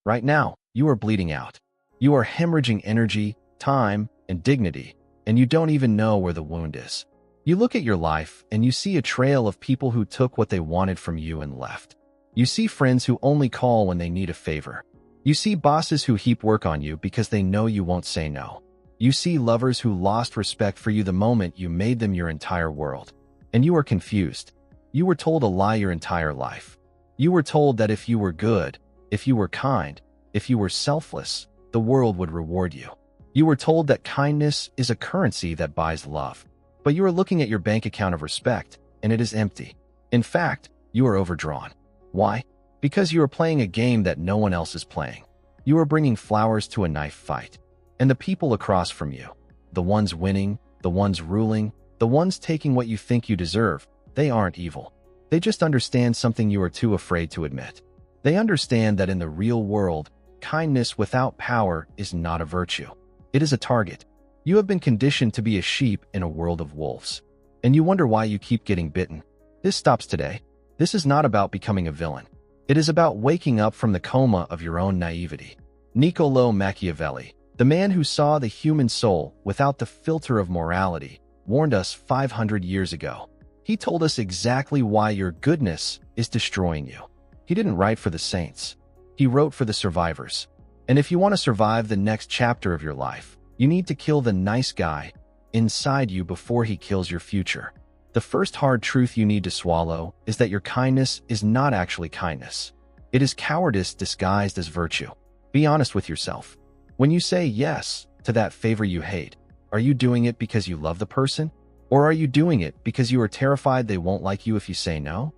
Right now, you are bleeding out. You are hemorrhaging energy, time, and dignity, and you don't even know where the wound is. You look at your life and you see a trail of people who took what they wanted from you and left. You see friends who only call when they need a favor. You see bosses who heap work on you because they know you won't say no. You see lovers who lost respect for you the moment you made them your entire world. And you are confused. You were told a lie your entire life. You were told that if you were good, if you were kind, if you were selfless, the world would reward you. You were told that kindness is a currency that buys love. But you are looking at your bank account of respect, and it is empty. In fact, you are overdrawn. Why? Because you are playing a game that no one else is playing. You are bringing flowers to a knife fight. And the people across from you, the ones winning, the ones ruling, the ones taking what you think you deserve, they aren't evil. They just understand something you are too afraid to admit. They understand that in the real world, kindness without power is not a virtue. It is a target. You have been conditioned to be a sheep in a world of wolves. And you wonder why you keep getting bitten. This stops today. This is not about becoming a villain. It is about waking up from the coma of your own naivety. Niccolò Machiavelli, the man who saw the human soul without the filter of morality, warned us 500 years ago. He told us exactly why your goodness is destroying you. He didn't write for the saints. He wrote for the survivors. And if you want to survive the next chapter of your life, you need to kill the nice guy inside you before he kills your future. The first hard truth you need to swallow is that your kindness is not actually kindness. It is cowardice disguised as virtue. Be honest with yourself. When you say yes to that favor you hate, are you doing it because you love the person? Or are you doing it because you are terrified they won't like you if you say no?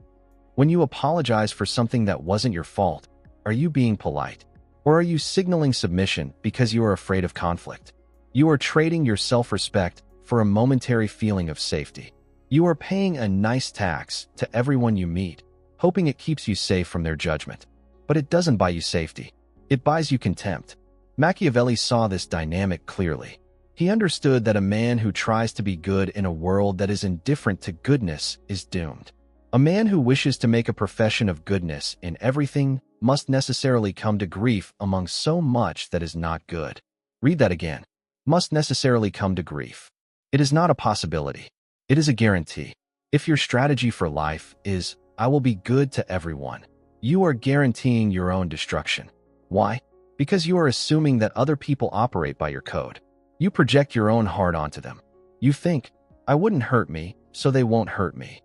When you apologize for something that wasn't your fault, are you being polite? Or are you signaling submission because you are afraid of conflict? You are trading your self-respect for a momentary feeling of safety. You are paying a nice tax to everyone you meet, hoping it keeps you safe from their judgment. But it doesn't buy you safety. It buys you contempt. Machiavelli saw this dynamic clearly. He understood that a man who tries to be good in a world that is indifferent to goodness is doomed. A man who wishes to make a profession of goodness in everything must necessarily come to grief among so much that is not good. Read that again. Must necessarily come to grief. It is not a possibility. It is a guarantee. If your strategy for life is, I will be good to everyone, you are guaranteeing your own destruction. Why? Because you are assuming that other people operate by your code. You project your own heart onto them. You think, I wouldn't hurt me, so they won't hurt me.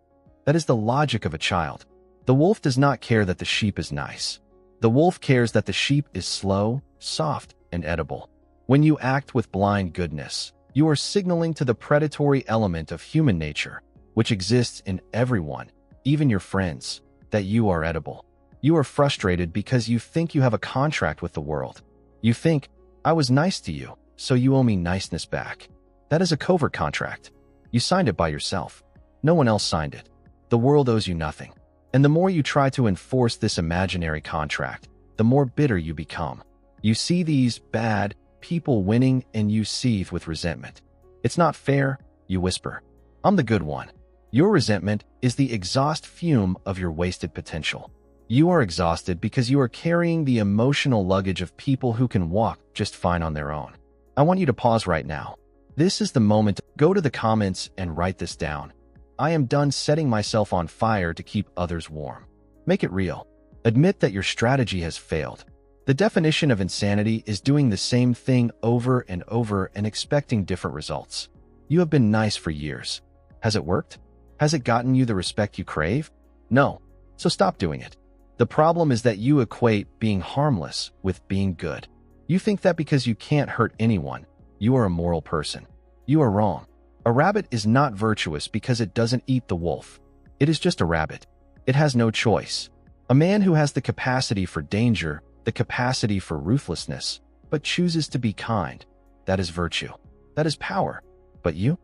That is the logic of a child. The wolf does not care that the sheep is nice. The wolf cares that the sheep is slow, soft, and edible. When you act with blind goodness, you are signaling to the predatory element of human nature, which exists in everyone, even your friends, that you are edible. You are frustrated because you think you have a contract with the world. You think, I was nice to you, so you owe me niceness back. That is a covert contract. You signed it by yourself. No one else signed it. The world owes you nothing. And the more you try to enforce this imaginary contract, the more bitter you become. You see these bad people winning and you seethe with resentment. It's not fair, you whisper. I'm the good one. Your resentment is the exhaust fume of your wasted potential. You are exhausted because you are carrying the emotional luggage of people who can walk just fine on their own. I want you to pause right now. This is the moment to go to the comments and write this down. I am done setting myself on fire to keep others warm. Make it real. Admit that your strategy has failed. The definition of insanity is doing the same thing over and over and expecting different results. You have been nice for years. Has it worked? Has it gotten you the respect you crave? No. So stop doing it. The problem is that you equate being harmless with being good. You think that because you can't hurt anyone, you are a moral person. You are wrong. A rabbit is not virtuous because it doesn't eat the wolf. It is just a rabbit. It has no choice. A man who has the capacity for danger, the capacity for ruthlessness, but chooses to be kind, that is virtue. That is power. But you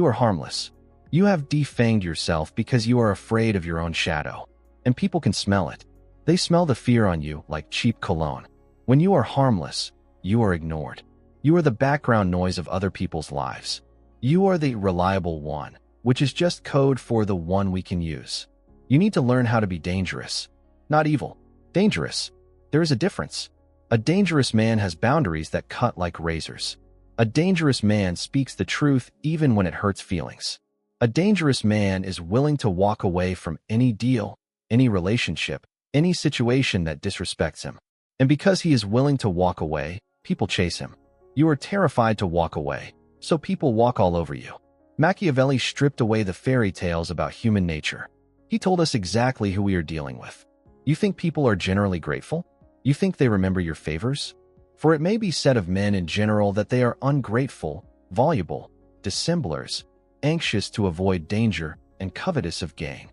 are harmless. You have defanged yourself because you are afraid of your own shadow. And people can smell it. They smell the fear on you like cheap cologne. When you are harmless, you are ignored. You are the background noise of other people's lives. You are the reliable one, which is just code for the one we can use. You need to learn how to be dangerous. Not evil. Dangerous. There is a difference. A dangerous man has boundaries that cut like razors. A dangerous man speaks the truth even when it hurts feelings. A dangerous man is willing to walk away from any deal, any relationship, any situation that disrespects him. And because he is willing to walk away, people chase him. You are terrified to walk away, so people walk all over you. Machiavelli stripped away the fairy tales about human nature. He told us exactly who we are dealing with. You think people are generally grateful? You think they remember your favors? For it may be said of men in general that they are ungrateful, voluble, dissemblers, anxious to avoid danger, and covetous of gain.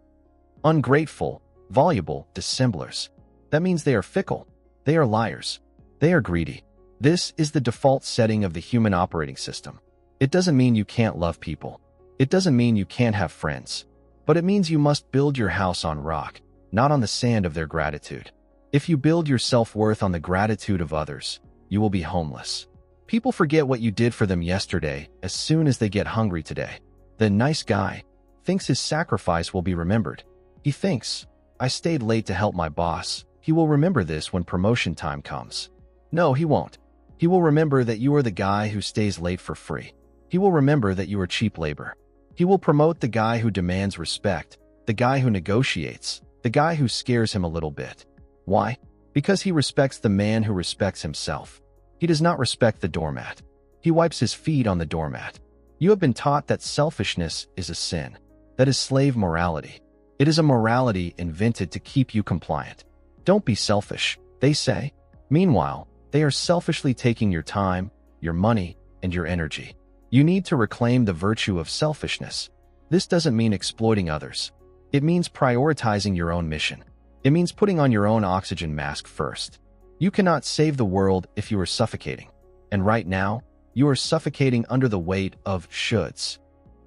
Ungrateful, voluble, dissemblers. That means they are fickle. They are liars. They are greedy. This is the default setting of the human operating system. It doesn't mean you can't love people. It doesn't mean you can't have friends. But it means you must build your house on rock, not on the sand of their gratitude. If you build your self-worth on the gratitude of others, you will be homeless. People forget what you did for them yesterday as soon as they get hungry today. The nice guy thinks his sacrifice will be remembered. He thinks, I stayed late to help my boss. He will remember this when promotion time comes. No, he won't. He will remember that you are the guy who stays late for free. He will remember that you are cheap labor. He will promote the guy who demands respect, the guy who negotiates, the guy who scares him a little bit. Why? Because he respects the man who respects himself. He does not respect the doormat. He wipes his feet on the doormat. You have been taught that selfishness is a sin. That is slave morality. It is a morality invented to keep you compliant. Don't be selfish, they say. Meanwhile, they are selfishly taking your time, your money, and your energy. You need to reclaim the virtue of selfishness. This doesn't mean exploiting others. It means prioritizing your own mission. It means putting on your own oxygen mask first. You cannot save the world if you are suffocating. And right now, you are suffocating under the weight of shoulds.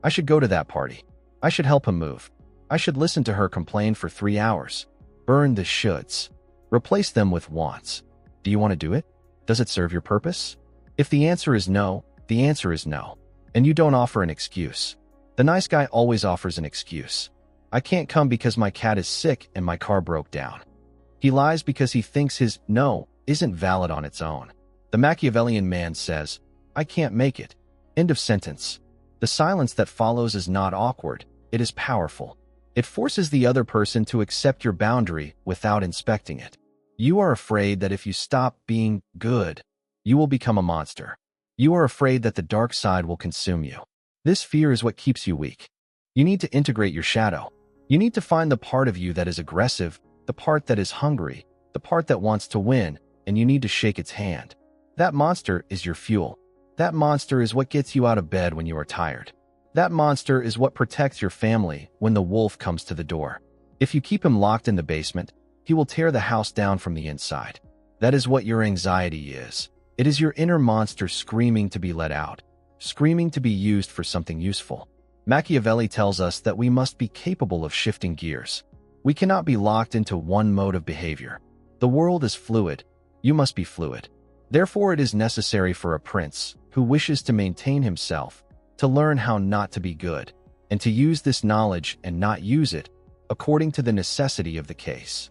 I should go to that party. I should help him move. I should listen to her complain for 3 hours. Burn the shoulds. Replace them with wants. Do you want to do it? Does it serve your purpose? If the answer is no, the answer is no. And you don't offer an excuse. The nice guy always offers an excuse. I can't come because my cat is sick and my car broke down. He lies because he thinks his no isn't valid on its own. The Machiavellian man says, I can't make it. End of sentence. The silence that follows is not awkward. It is powerful. It forces the other person to accept your boundary without inspecting it. You are afraid that if you stop being good, you will become a monster. You are afraid that the dark side will consume you. This fear is what keeps you weak. You need to integrate your shadow. You need to find the part of you that is aggressive, the part that is hungry, the part that wants to win, and you need to shake its hand. That monster is your fuel. That monster is what gets you out of bed when you are tired. That monster is what protects your family when the wolf comes to the door. If you keep him locked in the basement, he will tear the house down from the inside. That is what your anxiety is. It is your inner monster screaming to be let out, screaming to be used for something useful. Machiavelli tells us that we must be capable of shifting gears. We cannot be locked into one mode of behavior. The world is fluid. You must be fluid. Therefore, it is necessary for a prince who wishes to maintain himself to learn how not to be good, and to use this knowledge and not use it according to the necessity of the case.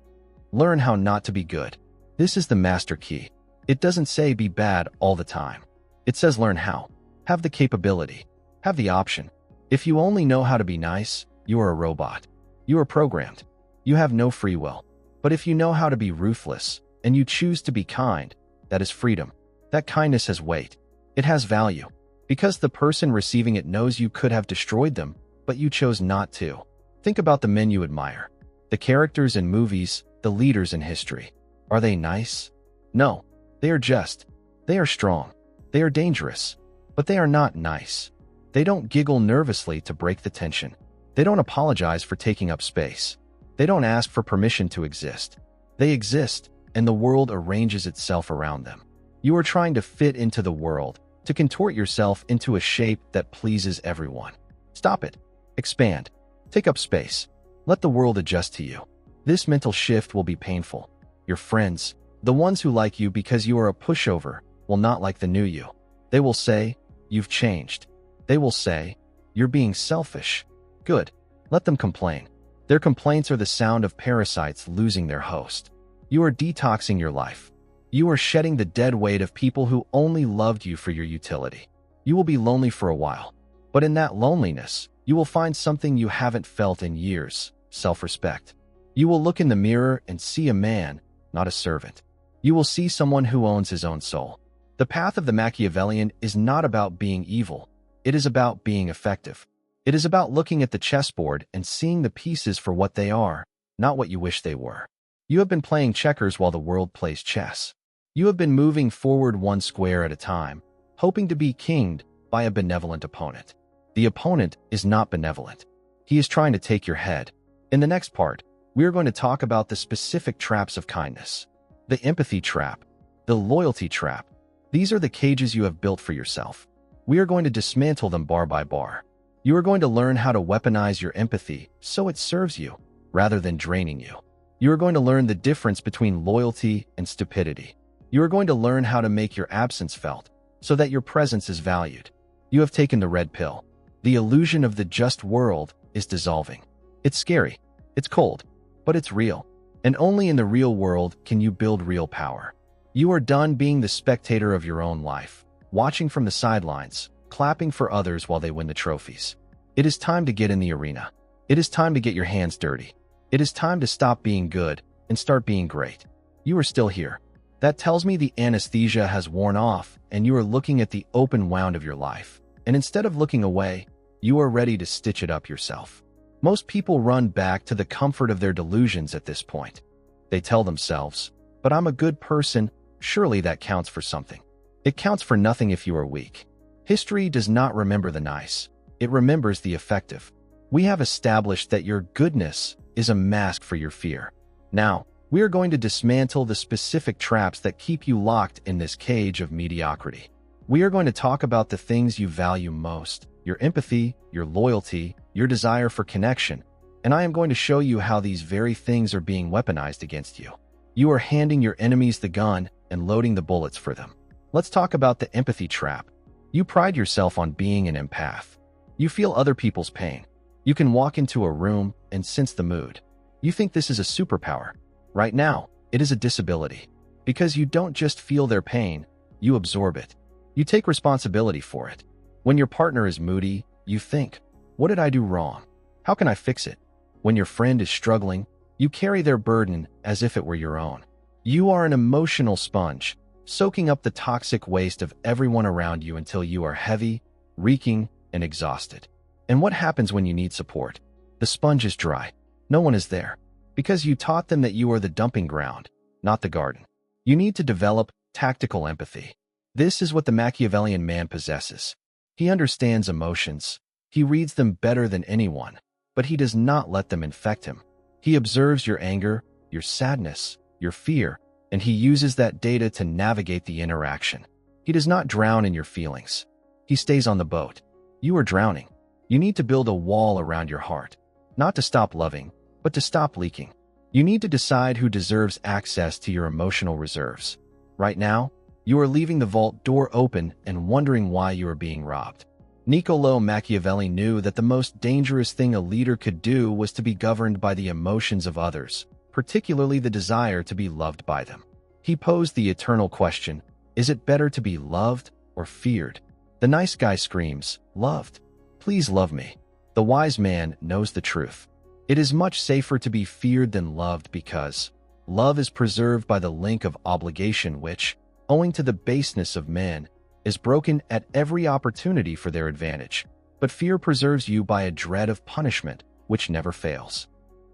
Learn how not to be good. This is the master key. It doesn't say be bad all the time. It says learn how. Have the capability. Have the option. If you only know how to be nice, you are a robot. You are programmed. You have no free will. But if you know how to be ruthless, and you choose to be kind, that is freedom. That kindness has weight. It has value. Because the person receiving it knows you could have destroyed them, but you chose not to. Think about the men you admire. The characters in movies, the leaders in history. Are they nice? No. They are just. They are strong. They are dangerous. But they are not nice. They don't giggle nervously to break the tension. They don't apologize for taking up space. They don't ask for permission to exist. They exist, and the world arranges itself around them. You are trying to fit into the world, to contort yourself into a shape that pleases everyone. Stop it. Expand. Take up space. Let the world adjust to you. This mental shift will be painful. Your friends, the ones who like you because you are a pushover, will not like the new you. They will say, you've changed. They will say, you're being selfish. Good. Let them complain. Their complaints are the sound of parasites losing their host. You are detoxing your life. You are shedding the dead weight of people who only loved you for your utility. You will be lonely for a while, but in that loneliness, you will find something you haven't felt in years: self-respect. You will look in the mirror and see a man, not a servant. You will see someone who owns his own soul. The path of the Machiavellian is not about being evil. It is about being effective. It is about looking at the chessboard and seeing the pieces for what they are, not what you wish they were. You have been playing checkers while the world plays chess. You have been moving forward one square at a time, hoping to be kinged by a benevolent opponent. The opponent is not benevolent. He is trying to take your head. In the next part, we are going to talk about the specific traps of kindness. The empathy trap, the loyalty trap. These are the cages you have built for yourself. We are going to dismantle them bar by bar. You are going to learn how to weaponize your empathy so it serves you, rather than draining you. You are going to learn the difference between loyalty and stupidity. You are going to learn how to make your absence felt, so that your presence is valued. You have taken the red pill. The illusion of the just world is dissolving. It's scary. It's cold. But it's real. And only in the real world can you build real power. You are done being the spectator of your own life, watching from the sidelines, clapping for others while they win the trophies. It is time to get in the arena. It is time to get your hands dirty. It is time to stop being good and start being great. You are still here. That tells me the anesthesia has worn off and you are looking at the open wound of your life. And instead of looking away, you are ready to stitch it up yourself. Most people run back to the comfort of their delusions at this point. They tell themselves, "But I'm a good person, surely that counts for something." It counts for nothing if you are weak. History does not remember the nice. It remembers the effective. We have established that your goodness is a mask for your fear. Now, we are going to dismantle the specific traps that keep you locked in this cage of mediocrity. We are going to talk about the things you value most: your empathy, your loyalty, your desire for connection, and I am going to show you how these very things are being weaponized against you. You are handing your enemies the gun and loading the bullets for them. Let's talk about the empathy trap. You pride yourself on being an empath. You feel other people's pain. You can walk into a room and sense the mood. You think this is a superpower. Right now, it is a disability. Because you don't just feel their pain, you absorb it. You take responsibility for it. When your partner is moody, you think, "What did I do wrong? How can I fix it?" When your friend is struggling, you carry their burden as if it were your own. You are an emotional sponge, soaking up the toxic waste of everyone around you until you are heavy, reeking, and exhausted. And what happens when you need support? The sponge is dry. No one is there. Because you taught them that you are the dumping ground, not the garden. You need to develop tactical empathy. This is what the Machiavellian man possesses. He understands emotions. He reads them better than anyone, but he does not let them infect him. He observes your anger, your sadness, your fear, and he uses that data to navigate the interaction. He does not drown in your feelings. He stays on the boat. You are drowning. You need to build a wall around your heart, not to stop loving, but to stop leaking. You need to decide who deserves access to your emotional reserves. Right now, you are leaving the vault door open and wondering why you are being robbed. Niccolò Machiavelli knew that the most dangerous thing a leader could do was to be governed by the emotions of others, particularly the desire to be loved by them. He posed the eternal question, is it better to be loved or feared? The nice guy screams, "Loved. Please love me." The wise man knows the truth. It is much safer to be feared than loved because love is preserved by the link of obligation which, owing to the baseness of men, is broken at every opportunity for their advantage. But fear preserves you by a dread of punishment which never fails.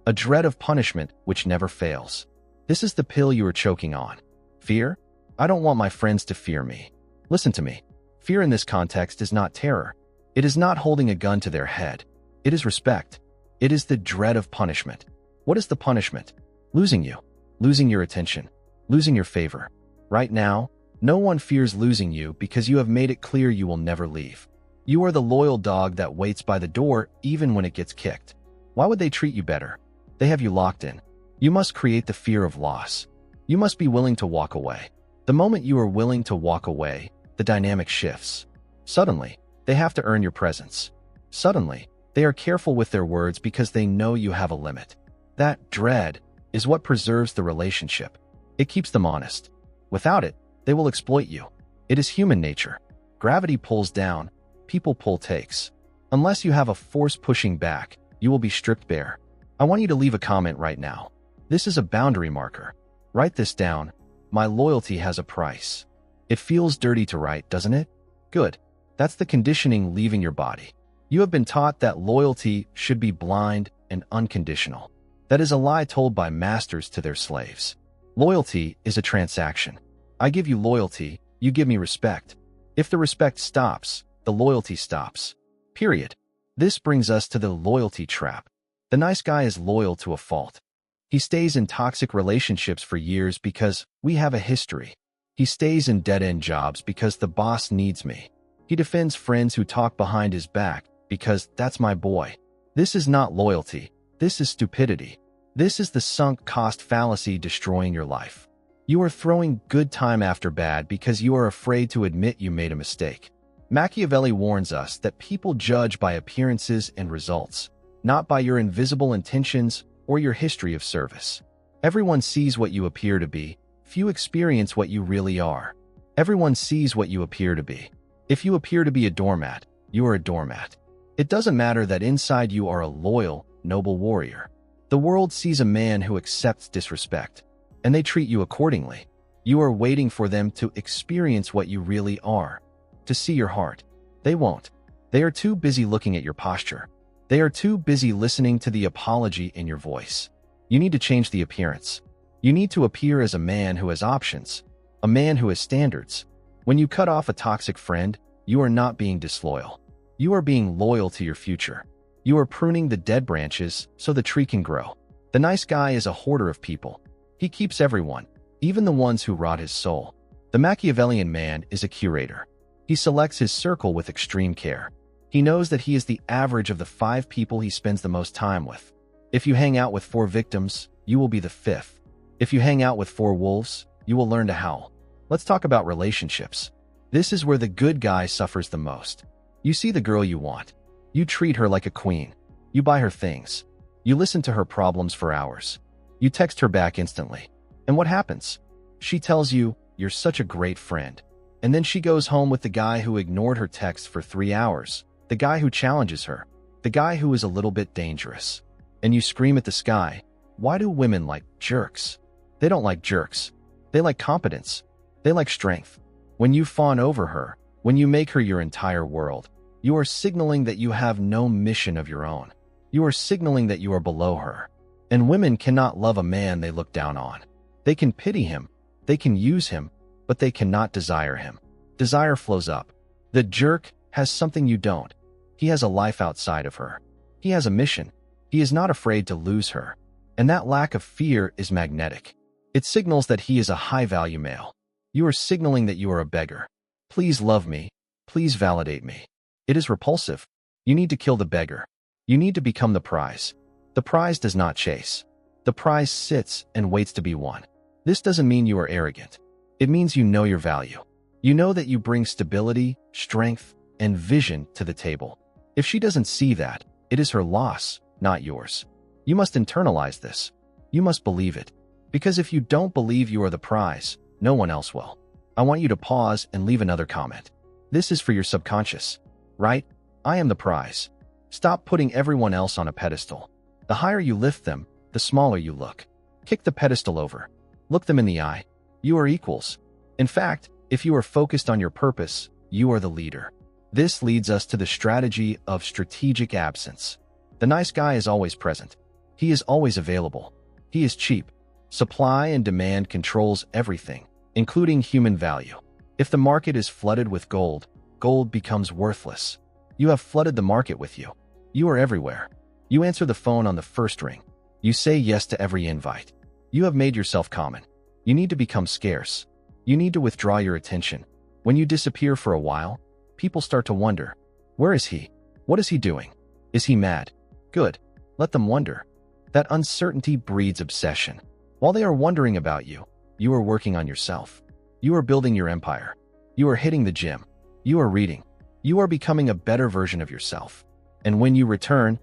A dread of punishment which never fails. This is the pill you are choking on. Fear? I don't want my friends to fear me. Listen to me. Fear in this context is not terror. It is not holding a gun to their head. It is respect. It is the dread of punishment. What is the punishment? Losing you. Losing your attention. Losing your favor. Right now, no one fears losing you because you have made it clear you will never leave. You are the loyal dog that waits by the door even when it gets kicked. Why would they treat you better? They have you locked in. You must create the fear of loss. You must be willing to walk away. The moment you are willing to walk away, the dynamic shifts. Suddenly, they have to earn your presence. Suddenly, they are careful with their words because they know you have a limit. That dread is what preserves the relationship. It keeps them honest. Without it, they will exploit you. It is human nature. Gravity pulls down, people pull takes. Unless you have a force pushing back, you will be stripped bare. I want you to leave a comment right now. This is a boundary marker. Write this down. My loyalty has a price. It feels dirty to write, doesn't it? Good. That's the conditioning leaving your body. You have been taught that loyalty should be blind and unconditional. That is a lie told by masters to their slaves. Loyalty is a transaction. I give you loyalty, you give me respect. If the respect stops, the loyalty stops. Period. This brings us to the loyalty trap. The nice guy is loyal to a fault. He stays in toxic relationships for years because we have a history. He stays in dead-end jobs because the boss needs me. He defends friends who talk behind his back because that's my boy. This is not loyalty. This is stupidity. This is the sunk cost fallacy destroying your life. You are throwing good time after bad because you are afraid to admit you made a mistake. Machiavelli warns us that people judge by appearances and results, not by your invisible intentions or your history of service. Everyone sees what you appear to be. Few experience what you really are. Everyone sees what you appear to be. If you appear to be a doormat, you are a doormat. It doesn't matter that inside you are a loyal, noble warrior. The world sees a man who accepts disrespect, and they treat you accordingly. You are waiting for them to experience what you really are, to see your heart. They won't. They are too busy looking at your posture. They are too busy listening to the apology in your voice. You need to change the appearance. You need to appear as a man who has options, a man who has standards. When you cut off a toxic friend, you are not being disloyal. You are being loyal to your future. You are pruning the dead branches so the tree can grow. The nice guy is a hoarder of people. He keeps everyone, even the ones who rot his soul. The Machiavellian man is a curator. He selects his circle with extreme care. He knows that he is the average of the 5 people he spends the most time with. If you hang out with 4 victims, you will be the 5th. If you hang out with 4 wolves, you will learn to howl. Let's talk about relationships. This is where the good guy suffers the most. You see the girl you want. You treat her like a queen. You buy her things. You listen to her problems for hours. You text her back instantly. And what happens? She tells you, "You're such a great friend." And then she goes home with the guy who ignored her texts for 3 hours, the guy who challenges her, the guy who is a little bit dangerous. And you scream at the sky, "Why do women like jerks?" They don't like jerks. They like competence. They like strength. When you fawn over her, when you make her your entire world, you are signaling that you have no mission of your own. You are signaling that you are below her. And women cannot love a man they look down on. They can pity him, they can use him, but they cannot desire him. Desire flows up. The jerk has something you don't. He has a life outside of her. He has a mission. He is not afraid to lose her. And that lack of fear is magnetic. It signals that he is a high-value male. You are signaling that you are a beggar. Please love me. Please validate me. It is repulsive. You need to kill the beggar. You need to become the prize. The prize does not chase. The prize sits and waits to be won. This doesn't mean you are arrogant. It means you know your value. You know that you bring stability, strength, and vision to the table. If she doesn't see that, it is her loss, not yours. You must internalize this. You must believe it. Because if you don't believe you are the prize, no one else will. I want you to pause and leave another comment. This is for your subconscious. Right? I am the prize. Stop putting everyone else on a pedestal. The higher you lift them, the smaller you look. Kick the pedestal over. Look them in the eye. You are equals. In fact, if you are focused on your purpose, you are the leader. This leads us to the strategy of strategic absence. The nice guy is always present. He is always available. He is cheap. Supply and demand controls everything, including human value. If the market is flooded with gold, gold becomes worthless. You have flooded the market with you. You are everywhere. You answer the phone on the first ring. You say yes to every invite. You have made yourself common. You need to become scarce. You need to withdraw your attention. When you disappear for a while, people start to wonder, where is he? What is he doing? Is he mad? Good. Let them wonder. That uncertainty breeds obsession. While they are wondering about you, you are working on yourself. You are building your empire. You are hitting the gym. You are reading. You are becoming a better version of yourself. And when you return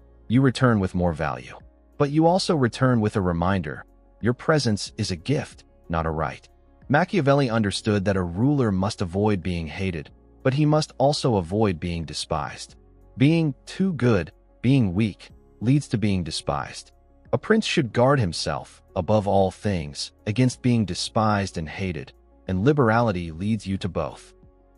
with more value. But you also return with a reminder. Your presence is a gift, not a right. Machiavelli understood that a ruler must avoid being hated, but he must also avoid being despised. Being too good, being weak, leads to being despised. A prince should guard himself, above all things, against being despised and hated, and liberality leads you to both.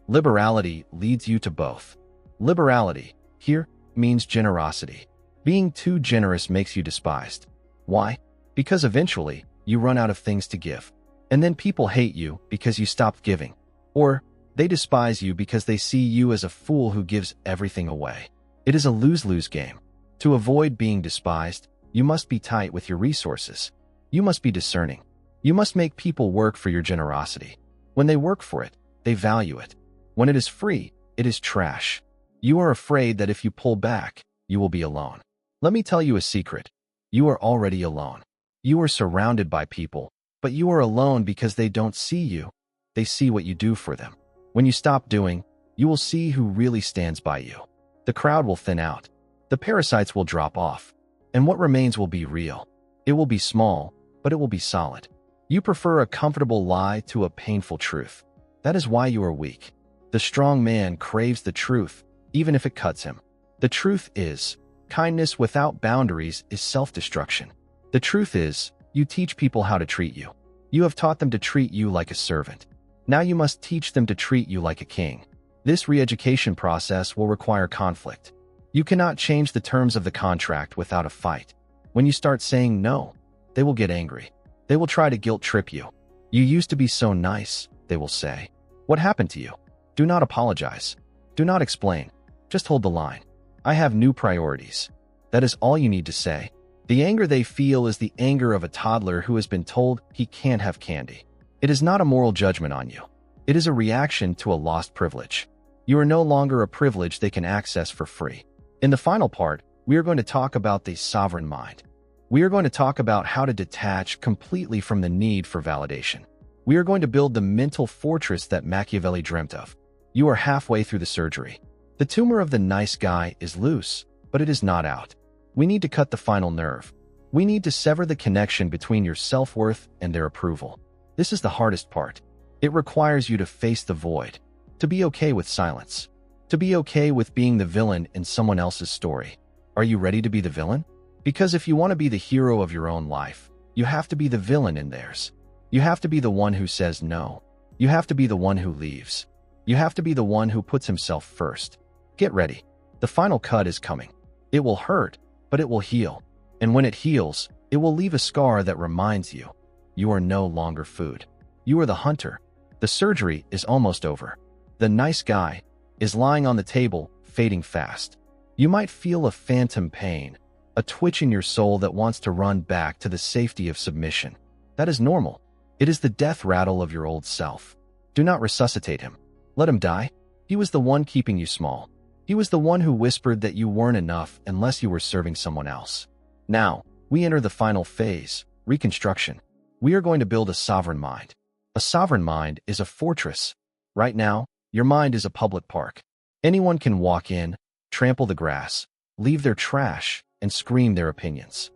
Liberality leads you to both. Liberality, here, means generosity. Being too generous makes you despised. Why? Because eventually, you run out of things to give. And then people hate you because you stopped giving. Or, they despise you because they see you as a fool who gives everything away. It is a lose-lose game. To avoid being despised, you must be tight with your resources. You must be discerning. You must make people work for your generosity. When they work for it, they value it. When it is free, it is trash. You are afraid that if you pull back, you will be alone. Let me tell you a secret. You are already alone. You are surrounded by people, but you are alone because they don't see you. They see what you do for them. When you stop doing, you will see who really stands by you. The crowd will thin out. The parasites will drop off. And what remains will be real. It will be small, but it will be solid. You prefer a comfortable lie to a painful truth. That is why you are weak. The strong man craves the truth, even if it cuts him. The truth is, kindness without boundaries is self-destruction. The truth is, you teach people how to treat you. You have taught them to treat you like a servant. Now you must teach them to treat you like a king. This re-education process will require conflict. You cannot change the terms of the contract without a fight. When you start saying no, they will get angry. They will try to guilt-trip you. You used to be so nice, they will say. What happened to you? Do not apologize. Do not explain. Just hold the line. I have new priorities. That is all you need to say. The anger they feel is the anger of a toddler who has been told he can't have candy. It is not a moral judgment on you. It is a reaction to a lost privilege. You are no longer a privilege they can access for free. In the final part, we are going to talk about the sovereign mind. We are going to talk about how to detach completely from the need for validation. We are going to build the mental fortress that Machiavelli dreamt of. You are halfway through the surgery. The tumor of the nice guy is loose, but it is not out. We need to cut the final nerve. We need to sever the connection between your self-worth and their approval. This is the hardest part. It requires you to face the void, to be okay with silence, to be okay with being the villain in someone else's story. Are you ready to be the villain? Because if you want to be the hero of your own life, you have to be the villain in theirs. You have to be the one who says no. You have to be the one who leaves. You have to be the one who puts himself first. Get ready. The final cut is coming. It will hurt, but it will heal. And when it heals, it will leave a scar that reminds you, you are no longer food. You are the hunter. The surgery is almost over. The nice guy is lying on the table, fading fast. You might feel a phantom pain, a twitch in your soul that wants to run back to the safety of submission. That is normal. It is the death rattle of your old self. Do not resuscitate him. Let him die. He was the one keeping you small. He was the one who whispered that you weren't enough unless you were serving someone else. Now, we enter the final phase, reconstruction. We are going to build a sovereign mind. A sovereign mind is a fortress. Right now, your mind is a public park. Anyone can walk in, trample the grass, leave their trash, and scream their opinions.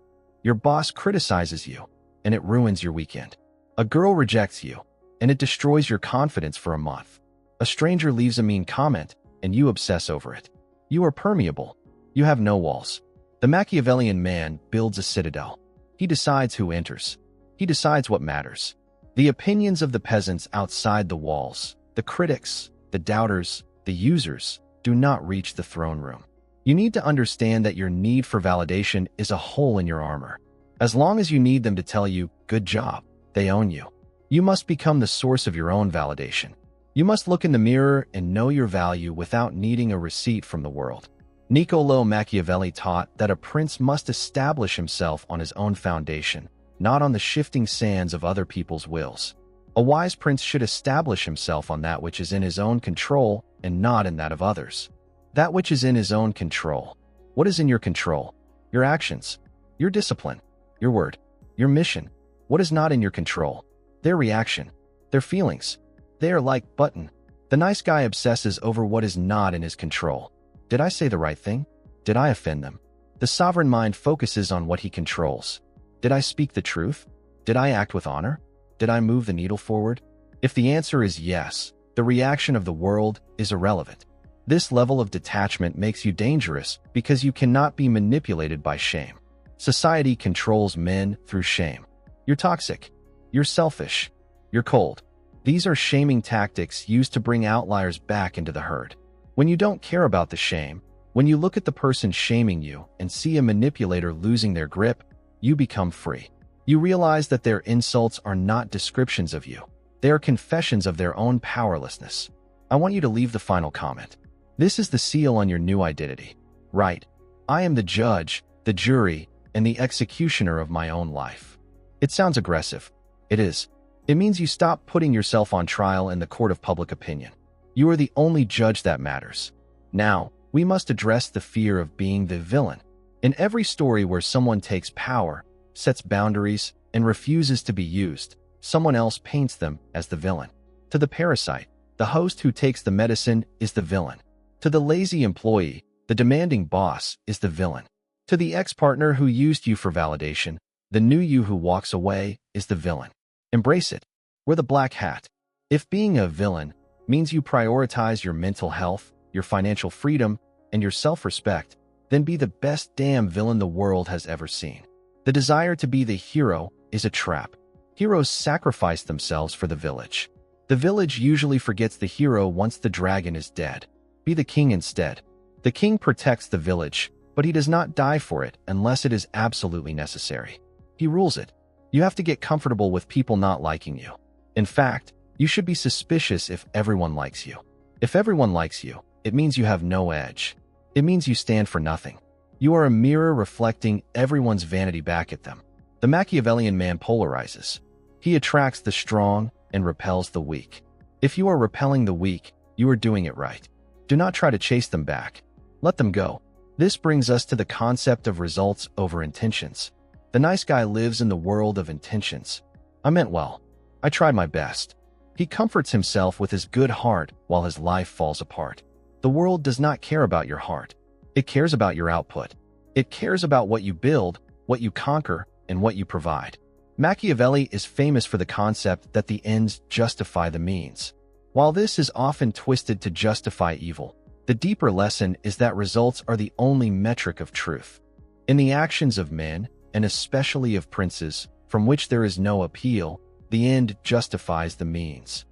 Your boss criticizes you, and it ruins your weekend. A girl rejects you, and it destroys your confidence for a month. A stranger leaves a mean comment, and you obsess over it. You are permeable. You have no walls. The Machiavellian man builds a citadel. He decides who enters. He decides what matters. The opinions of the peasants outside the walls, the critics, the doubters, the users, do not reach the throne room. You need to understand that your need for validation is a hole in your armor. As long as you need them to tell you, good job, they own you. You must become the source of your own validation. You must look in the mirror and know your value without needing a receipt from the world. Niccolò Machiavelli taught that a prince must establish himself on his own foundation, not on the shifting sands of other people's wills. A wise prince should establish himself on that which is in his own control and not in that of others. That which is in his own control. What is in your control? Your actions, your discipline, your word, your mission. What is not in your control? Their reaction, their feelings. They are like button. The nice guy obsesses over what is not in his control. Did I say the right thing? Did I offend them? The sovereign mind focuses on what he controls. Did I speak the truth? Did I act with honor? Did I move the needle forward? If the answer is yes, the reaction of the world is irrelevant. This level of detachment makes you dangerous because you cannot be manipulated by shame. Society controls men through shame. You're toxic. You're selfish. You're cold. These are shaming tactics used to bring outliers back into the herd. When you don't care about the shame, when you look at the person shaming you and see a manipulator losing their grip, you become free. You realize that their insults are not descriptions of you. They are confessions of their own powerlessness. I want you to leave the final comment. This is the seal on your new identity. Right. I am the judge, the jury, and the executioner of my own life. It sounds aggressive. It is. It means you stop putting yourself on trial in the court of public opinion. You are the only judge that matters. Now, we must address the fear of being the villain. In every story where someone takes power, sets boundaries, and refuses to be used, someone else paints them as the villain. To the parasite, the host who takes the medicine is the villain. To the lazy employee, the demanding boss is the villain. To the ex-partner who used you for validation, the new you who walks away is the villain. Embrace it. Wear the black hat. If being a villain means you prioritize your mental health, your financial freedom, and your self-respect, then be the best damn villain the world has ever seen. The desire to be the hero is a trap. Heroes sacrifice themselves for the village. The village usually forgets the hero once the dragon is dead. Be the king instead. The king protects the village, but he does not die for it unless it is absolutely necessary. He rules it. You have to get comfortable with people not liking you. In fact, you should be suspicious if everyone likes you. If everyone likes you, it means you have no edge. It means you stand for nothing. You are a mirror reflecting everyone's vanity back at them. The Machiavellian man polarizes. He attracts the strong and repels the weak. If you are repelling the weak, you are doing it right. Do not try to chase them back. Let them go. This brings us to the concept of results over intentions. The nice guy lives in the world of intentions. I meant well. I tried my best. He comforts himself with his good heart while his life falls apart. The world does not care about your heart. It cares about your output. It cares about what you build, what you conquer, and what you provide. Machiavelli is famous for the concept that the ends justify the means. While this is often twisted to justify evil, the deeper lesson is that results are the only metric of truth. In the actions of men, and especially of princes, from which there is no appeal, the end justifies the means.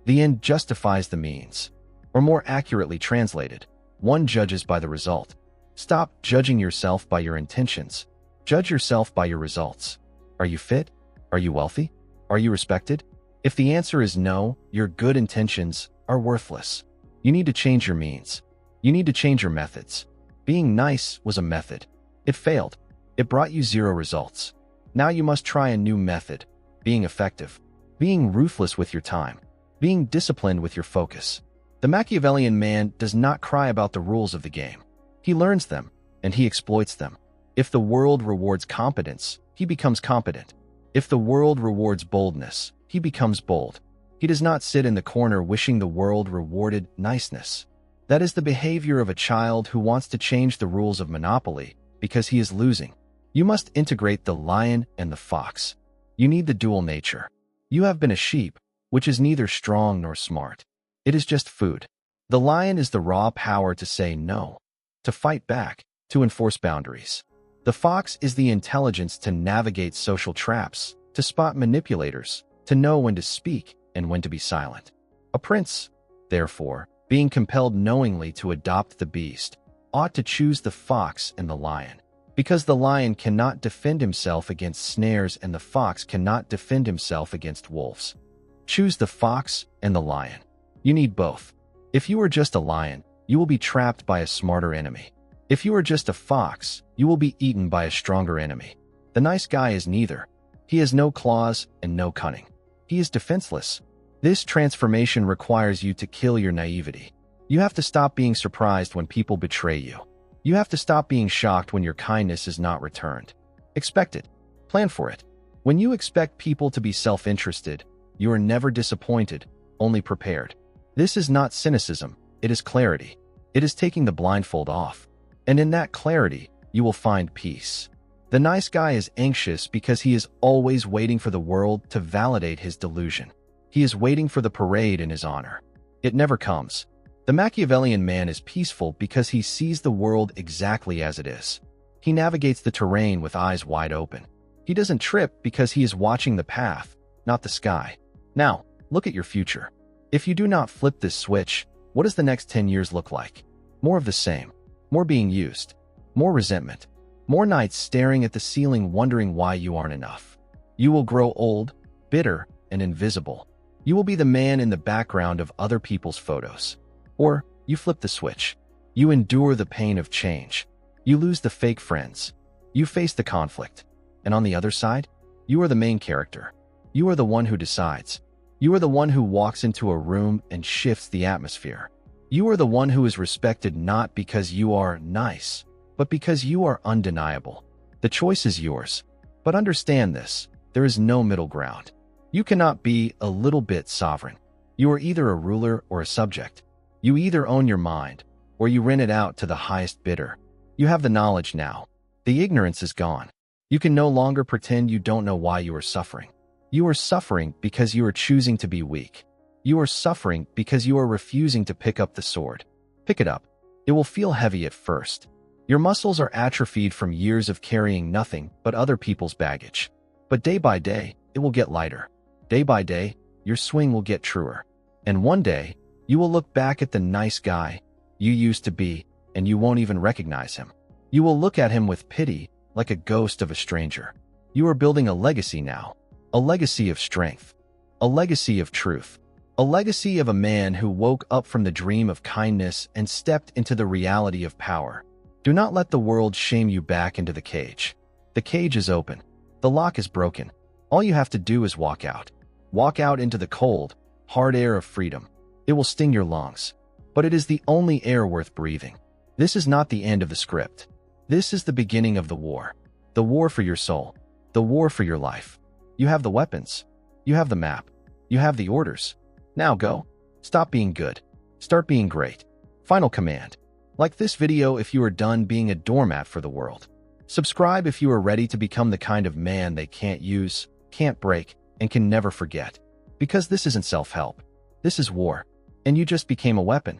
The end justifies the means. Or more accurately translated, one judges by the result. Stop judging yourself by your intentions. Judge yourself by your results. Are you fit? Are you wealthy? Are you respected? If the answer is no, your good intentions are worthless. You need to change your means. You need to change your methods. Being nice was a method. It failed. It brought you 0 results. Now you must try a new method. Being effective. Being ruthless with your time. Being disciplined with your focus. The Machiavellian man does not cry about the rules of the game. He learns them, and he exploits them. If the world rewards competence, he becomes competent. If the world rewards boldness, he becomes bold. He does not sit in the corner wishing the world rewarded niceness. That is the behavior of a child who wants to change the rules of Monopoly because he is losing. You must integrate the lion and the fox. You need the dual nature. You have been a sheep, which is neither strong nor smart. It is just food. The lion is the raw power to say no, to fight back, to enforce boundaries. The fox is the intelligence to navigate social traps, to spot manipulators, to know when to speak and when to be silent. A prince, therefore, being compelled knowingly to adopt the beast, ought to choose the fox and the lion, because the lion cannot defend himself against snares and the fox cannot defend himself against wolves. Choose the fox and the lion. You need both. If you are just a lion, you will be trapped by a smarter enemy. If you are just a fox, you will be eaten by a stronger enemy. The nice guy is neither. He has no claws and no cunning. He is defenseless. This transformation requires you to kill your naivety. You have to stop being surprised when people betray you. You have to stop being shocked when your kindness is not returned. Expect it. Plan for it. When you expect people to be self-interested, you are never disappointed, only prepared. This is not cynicism, it is clarity. It is taking the blindfold off. And in that clarity, you will find peace. The nice guy is anxious because he is always waiting for the world to validate his delusion. He is waiting for the parade in his honor. It never comes. The Machiavellian man is peaceful because he sees the world exactly as it is. He navigates the terrain with eyes wide open. He doesn't trip because he is watching the path, not the sky. Now, look at your future. If you do not flip this switch, what does the next 10 years look like? More of the same. More being used. More resentment. More nights staring at the ceiling wondering why you aren't enough. You will grow old, bitter, and invisible. You will be the man in the background of other people's photos. Or, you flip the switch. You endure the pain of change. You lose the fake friends. You face the conflict. And on the other side, you are the main character. You are the one who decides. You are the one who walks into a room and shifts the atmosphere. You are the one who is respected not because you are nice, but because you are undeniable. The choice is yours. But understand this, there is no middle ground. You cannot be a little bit sovereign. You are either a ruler or a subject. You either own your mind, or you rent it out to the highest bidder. You have the knowledge now. The ignorance is gone. You can no longer pretend you don't know why you are suffering. You are suffering because you are choosing to be weak. You are suffering because you are refusing to pick up the sword. Pick it up. It will feel heavy at first. Your muscles are atrophied from years of carrying nothing but other people's baggage. But day by day, it will get lighter. Day by day, your swing will get truer. And one day, you will look back at the nice guy you used to be, and you won't even recognize him. You will look at him with pity, like a ghost of a stranger. You are building a legacy now. A legacy of strength. A legacy of truth. A legacy of a man who woke up from the dream of kindness and stepped into the reality of power. Do not let the world shame you back into the cage. The cage is open. The lock is broken. All you have to do is walk out. Walk out into the cold, hard air of freedom. It will sting your lungs, but it is the only air worth breathing. This is not the end of the script. This is the beginning of the war. The war for your soul. The war for your life. You have the weapons. You have the map. You have the orders. Now go. Stop being good. Start being great. Final command. Like this video if you are done being a doormat for the world. Subscribe if you are ready to become the kind of man they can't use, can't break, and can never forget. Because this isn't self-help. This is war. And you just became a weapon.